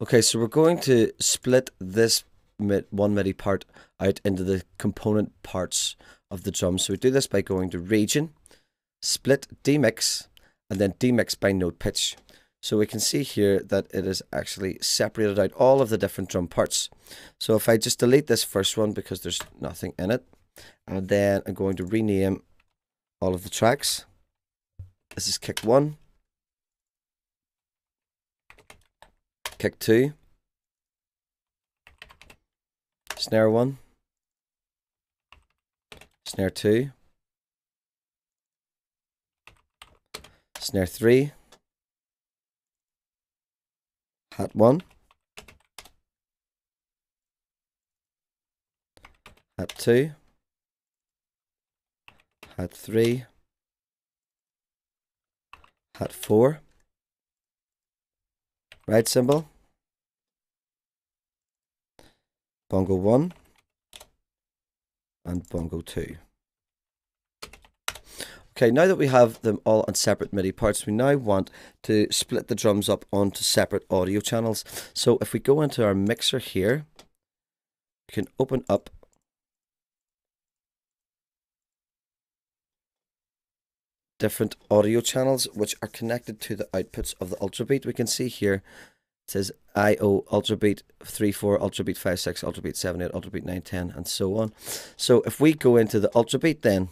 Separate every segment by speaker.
Speaker 1: Okay, so we're going to split this one MIDI part out into the component parts of the drum. So we do this by going to Region, Split, Demix, and then Demix by Note Pitch. So we can see here that it is actually separated out all of the different drum parts. So if I just delete this first one because there's nothing in it, and then I'm going to rename all of the tracks. This is kick 1, kick 2, snare 1, snare 2, snare 3, hat 1, hat 2, hat 3, hat 4, ride cymbal, bongo 1, and bongo 2. Okay, now that we have them all on separate MIDI parts, we now want to split the drums up onto separate audio channels. So if we go into our mixer here, we can open up different audio channels which are connected to the outputs of the Ultrabeat. We can see here it says IO Ultrabeat 3.4, Ultrabeat 5.6, Ultrabeat 7.8, Ultrabeat 9.10, and so on. So if we go into the Ultrabeat, then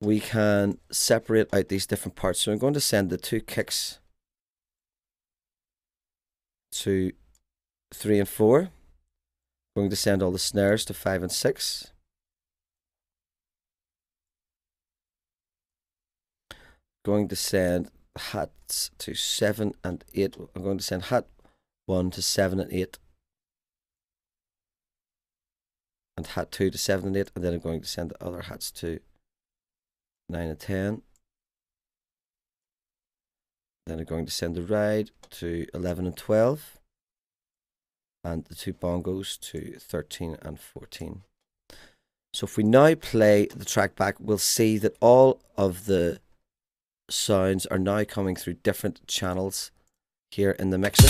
Speaker 1: we can separate out these different parts. So I'm going to send the 2 kicks to 3 and 4. I'm going to send all the snares to 5 and 6. Going to send hats to 7 and 8. I'm going to send hat 1 to 7 and 8. And hat 2 to 7 and 8. And then I'm going to send the other hats to 9 and 10. Then I'm going to send the ride to 11 and 12. And the 2 bongos to 13 and 14. So if we now play the track back, we'll see that all of the sounds are now coming through different channels here in the mixer.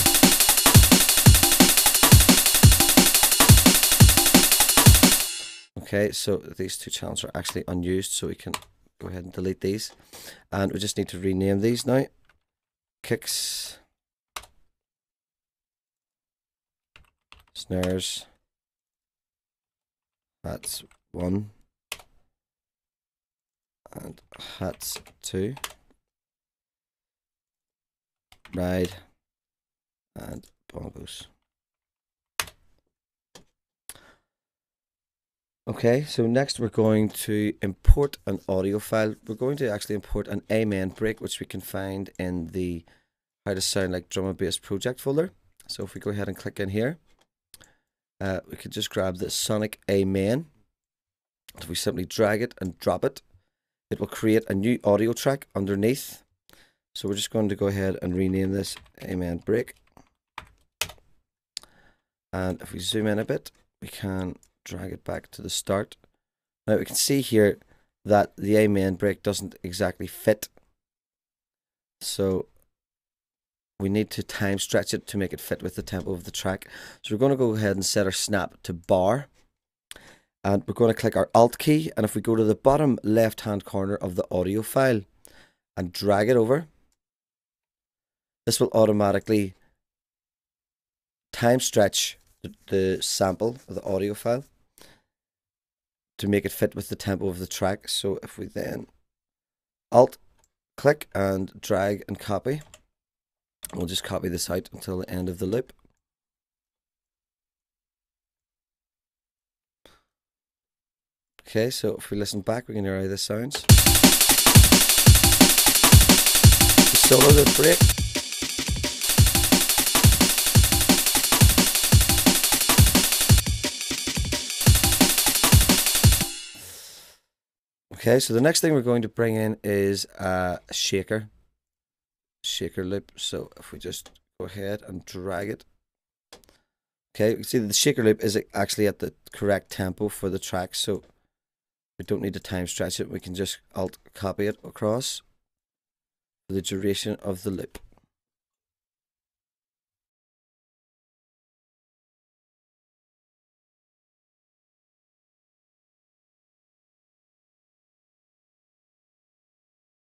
Speaker 1: Okay, so these 2 channels are actually unused, so we can go ahead and delete these. And we just need to rename these now. Kicks, snares, hats 1, and hats 2. Ride and bongos. Okay, so next we're going to import an audio file. We're going to actually import an Amen break, which we can find in the How to Sound Like Drum and Bass project folder. So if we go ahead and click in here, we could just grab the Sonic Amen. If we simply drag it and drop it, it will create a new audio track underneath. So we're just going to go ahead and rename this Amen break. And if we zoom in a bit, we can drag it back to the start. Now we can see here that the Amen break doesn't exactly fit. So we need to time stretch it to make it fit with the tempo of the track. So we're going to go ahead and set our snap to bar. And we're going to click our Alt key. And if we go to the bottom left-hand corner of the audio file and drag it over, this will automatically time stretch the sample of the audio file to make it fit with the tempo of the track. So if we then Alt click and drag and copy, we'll just copy this out until the end of the loop. Okay, so if we listen back, we can hear how this sounds. The solo, the break. Okay, so the next thing we're going to bring in is a shaker loop. So if we just go ahead and drag it. Okay, you can see that the shaker loop is actually at the correct tempo for the track, so we don't need to time stretch it. We can just Alt copy it across for the duration of the loop.